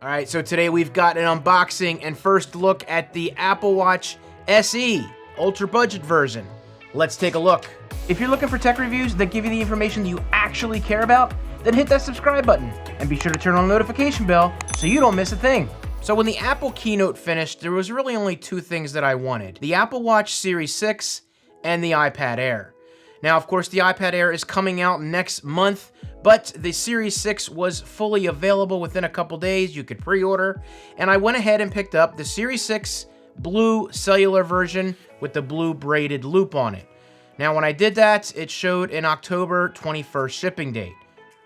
All right, so today we've got an unboxing and first look at the Apple Watch SE, ultra budget version. Let's take a look. If you're looking for tech reviews that give you the information you actually care about, then hit that subscribe button and be sure to turn on the notification bell so you don't miss a thing. So when the Apple keynote finished, there was really only two things that I wanted: the Apple Watch Series 6 and the iPad Air. Now, of course, the iPad Air is coming out next month, but the Series 6 was fully available within a couple days. You could pre-order, and I went ahead and picked up the Series 6 blue cellular version with the blue braided loop on it. Now, when I did that, it showed an October 21st shipping date.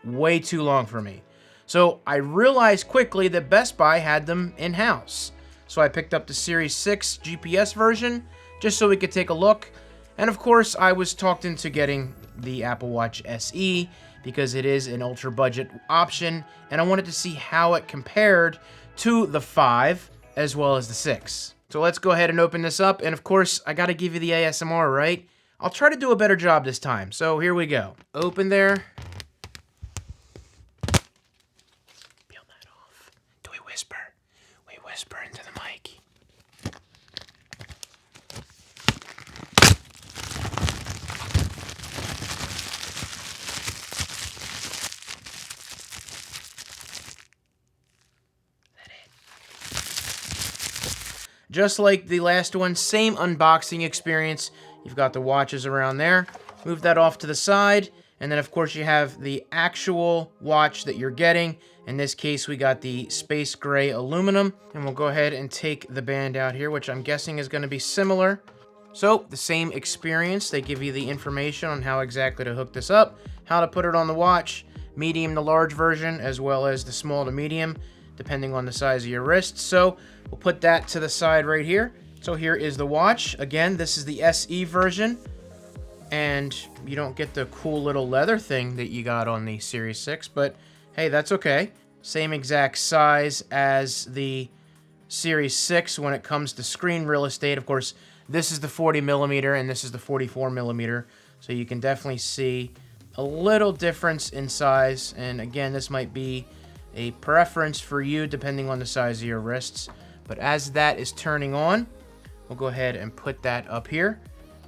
Way too long for me. So I realized quickly that Best Buy had them in-house. So I picked up the Series 6 GPS version just so we could take a look. And of course, I was talked into getting the Apple Watch SE because it is an ultra budget option, and I wanted to see how it compared to the 5 as well as the 6. So let's go ahead and open this up, and of course, I gotta give you the ASMR, right? I'll try to do a better job this time, so here we go. Open there. Peel that off. Do we whisper? We whisper into the mic. Just like the last one, same unboxing experience. You've got the watches around there. Move that off to the side. And then, of course, you have the actual watch that you're getting. In this case, we got the space gray aluminum. And we'll go ahead and take the band out here, which I'm guessing is going to be similar. So, the same experience. They give you the information on how exactly to hook this up, how to put it on the watch, medium to large version, as well as the small to medium, depending on the size of your wrist. So we'll put that to the side right here. So here is the watch. Again, this is the SE version, and you don't get the cool little leather thing that you got on the Series 6, but hey, that's okay. Same exact size as the Series 6 when it comes to screen real estate. Of course, this is the 40 millimeter and this is the 44 millimeter, so you can definitely see a little difference in size. And again, this might be a preference for you depending on the size of your wrists. But as that is turning on, we'll go ahead and put that up here.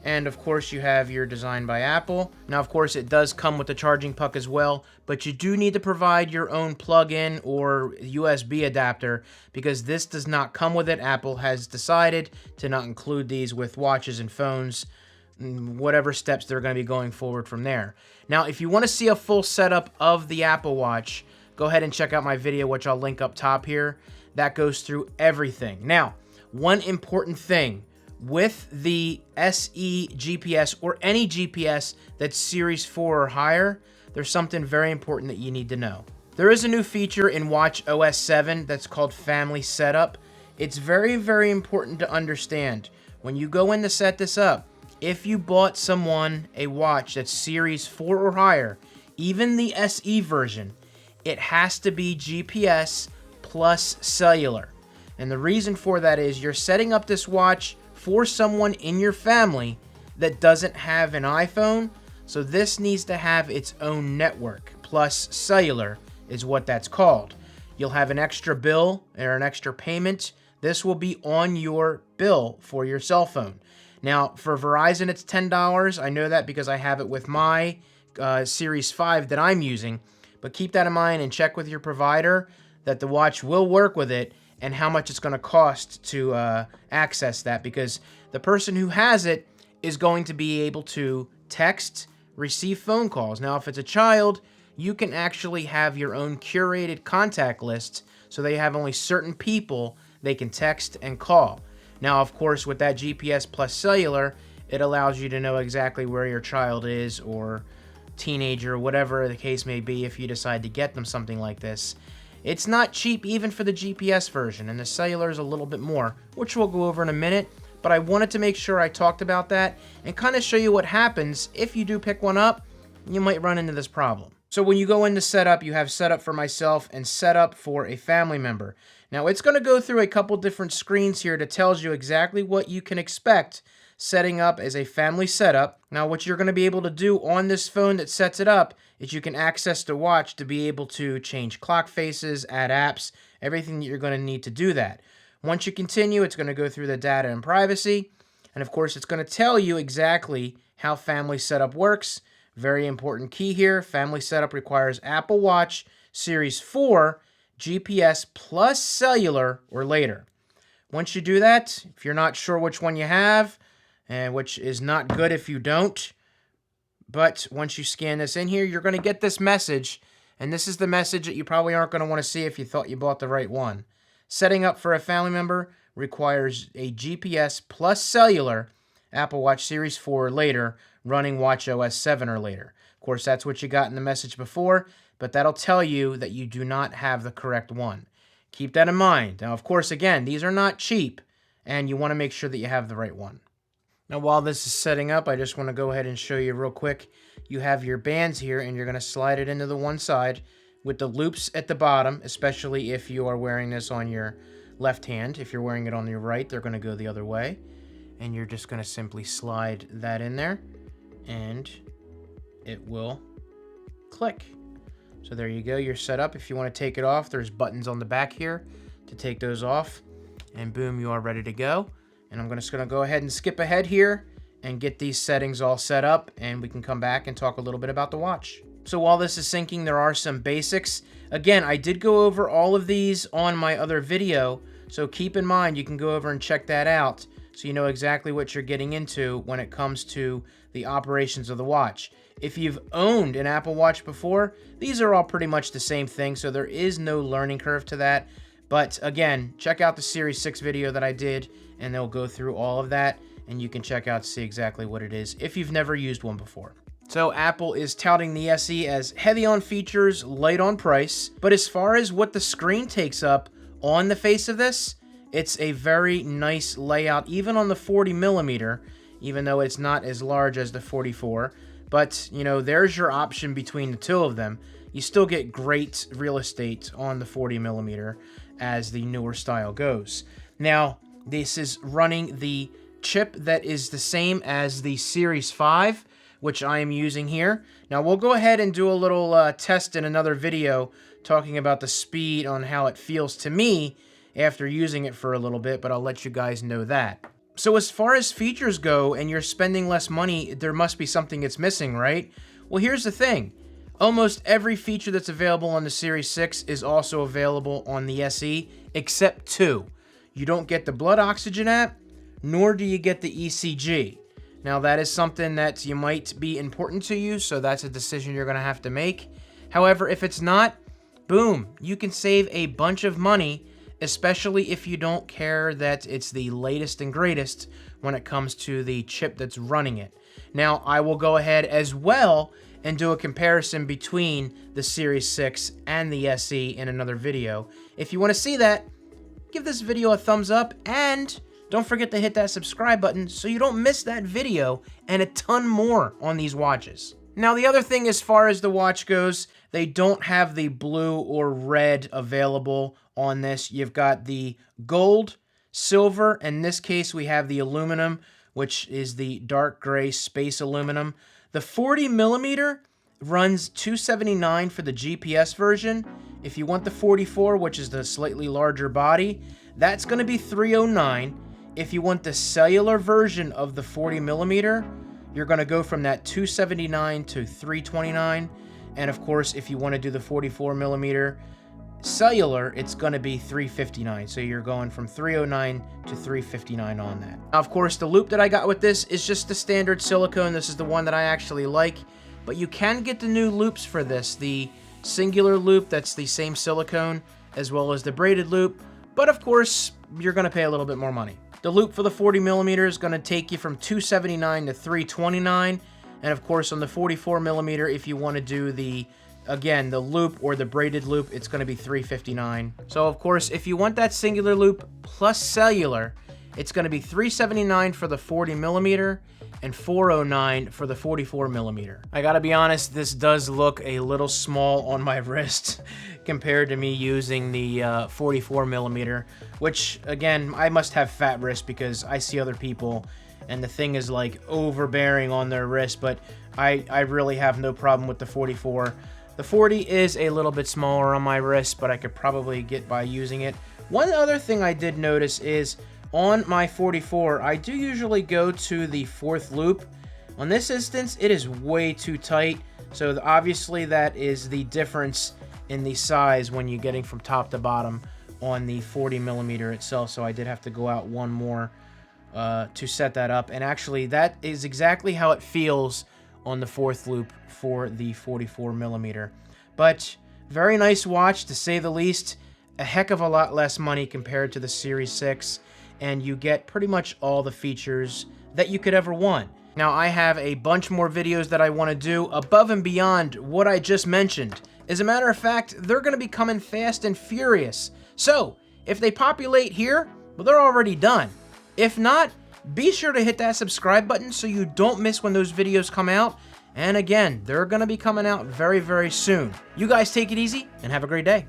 And of course, you have your Design by Apple. Now, of course, it does come with the charging puck as well, but you do need to provide your own plug-in or USB adapter because this does not come with it. Apple has decided to not include these with watches and phones, whatever steps they're going to be going forward from there. Now, if you want to see a full setup of the Apple Watch, go ahead and check out my video, which I'll link up top here. That goes through everything. Now, one important thing with the SE GPS or any GPS that's Series 4 or higher, there's something very important that you need to know. There is a new feature in Watch OS 7 that's called Family Setup. It's very, very important to understand. When you go in to set this up, if you bought someone a watch that's Series 4 or higher, even the SE version, it has to be GPS plus cellular. And the reason for that is you're setting up this watch for someone in your family that doesn't have an iPhone, so this needs to have its own network. Plus cellular is what that's called. You'll have an extra bill or an extra payment. This will be on your bill for your cell phone. Now, for Verizon, it's $10. I know that because I have it with my Series 5 that I'm using. But keep that in mind and check with your provider that the watch will work with it and how much it's going to cost to access that, because the person who has it is going to be able to text, receive phone calls. Now, if it's a child, you can actually have your own curated contact list so they have only certain people they can text and call. Now, of course, with that GPS plus cellular, it allows you to know exactly where your child is or teenager, whatever the case may be, if you decide to get them something like this. It's not cheap even for the GPS version, and the cellular is a little bit more, which we'll go over in a minute, but I wanted to make sure I talked about that and kind of show you what happens if you do pick one up. You might run into this problem. So when you go into setup, you have setup for myself and setup for a family member. Now, it's going to go through a couple different screens here that tells you exactly what you can expect setting up as a family setup. Now, what you're going to be able to do on this phone that sets it up is you can access the watch to be able to change clock faces, add apps, everything that you're going to need to do that. Once you continue, it's going to go through the data and privacy. And of course, it's going to tell you exactly how family setup works. Very important key here. Family setup requires Apple Watch Series 4, GPS plus cellular or later. Once you do that, if you're not sure which one you have, and which is not good if you don't, but once you scan this in here, you're going to get this message, and this is the message that you probably aren't going to want to see if you thought you bought the right one. Setting up for a family member requires a GPS plus cellular Apple Watch Series 4 or later, running watchOS 7 or later. Of course, that's what you got in the message before, but that'll tell you that you do not have the correct one. Keep that in mind. Now, of course, again, these are not cheap, and you want to make sure that you have the right one. Now, while this is setting up, I just want to go ahead and show you real quick. You have your bands here, and you're going to slide it into the one side with the loops at the bottom, especially if you are wearing this on your left hand. If you're wearing it on your right, they're going to go the other way. And you're just going to simply slide that in there, and it will click. So there you go, you're set up. If you want to take it off, there's buttons on the back here to take those off, and boom, you are ready to go. And I'm just going to go ahead and skip ahead here and get these settings all set up, and we can come back and talk a little bit about the watch. So while this is syncing, there are some basics. Again, I did go over all of these on my other video, so keep in mind you can go over and check that out so you know exactly what you're getting into when it comes to the operations of the watch. If you've owned an Apple Watch before, these are all pretty much the same thing, so there is no learning curve to that. But again, check out the Series 6 video that I did, and they'll go through all of that, and you can check out to see exactly what it is if you've never used one before. So Apple is touting the SE as heavy on features, light on price, but as far as what the screen takes up on the face of this, it's a very nice layout, even on the 40mm, even though it's not as large as the 44. But, you know, there's your option between the two of them. You still get great real estate on the 40mm as the newer style goes. Now, this is running the chip that is the same as the Series 5, which I am using here. Now, we'll go ahead and do a little test in another video talking about the speed on how it feels to me after using it for a little bit, but I'll let you guys know that. So as far as features go, and you're spending less money, there must be something that's missing, right? Well, here's the thing. Almost every feature that's available on the Series 6 is also available on the SE, except two. You don't get the blood oxygen app, nor do you get the ECG. Now, that is something that you might be important to you, so that's a decision you're going to have to make. However, if it's not, boom, you can save a bunch of money, especially if you don't care that it's the latest and greatest when it comes to the chip that's running it. Now, I will go ahead as well and do a comparison between the Series 6 and the SE in another video. If you want to see that, give this video a thumbs up, and don't forget to hit that subscribe button so you don't miss that video and a ton more on these watches. Now, the other thing as far as the watch goes, they don't have the blue or red available on this. You've got the gold, silver, in this case we have the aluminum, which is the dark gray space aluminum. The 40mm runs $279 for the GPS version. If you want the 44, which is the slightly larger body, that's going to be $309. If you want the cellular version of the 40mm, you're going to go from that $279 to $329. And of course, if you want to do the 44mm cellular, it's going to be $359. So you're going from $309 to $359 on that. Now, of course, the loop that I got with this is just the standard silicone. This is the one that I actually like, but you can get the new loops for this. The singular loop, that's the same silicone, as well as the braided loop. But of course, you're going to pay a little bit more money. The loop for the 40mm is going to take you from $279 to $329. And of course, on the 44mm, if you want to do the, again, the loop or the braided loop, it's going to be $359. So of course, if you want that singular loop plus cellular, it's going to be $379 for the 40mm and $409 for the 44mm. I gotta be honest, this does look a little small on my wrist compared to me using the 44mm, which again, I must have fat wrist because I see other people and the thing is like overbearing on their wrist, but I really have no problem with the 44. The 40 is a little bit smaller on my wrist, but I could probably get by using it. One other thing I did notice is on my 44, I do usually go to the 4th loop. On this instance, it is way too tight, so obviously that is the difference in the size when you're getting from top to bottom on the 40mm itself, so I did have to go out one more to set that up, and actually that is exactly how it feels on the 4th loop for the 44mm. But very nice watch, to say the least. A heck of a lot less money compared to the Series 6, and you get pretty much all the features that you could ever want. Now, I have a bunch more videos that I want to do above and beyond what I just mentioned. As a matter of fact, they're going to be coming fast and furious. So, if they populate here, well, they're already done. If not, be sure to hit that subscribe button so you don't miss when those videos come out. And again, they're going to be coming out very, very soon. You guys take it easy and have a great day.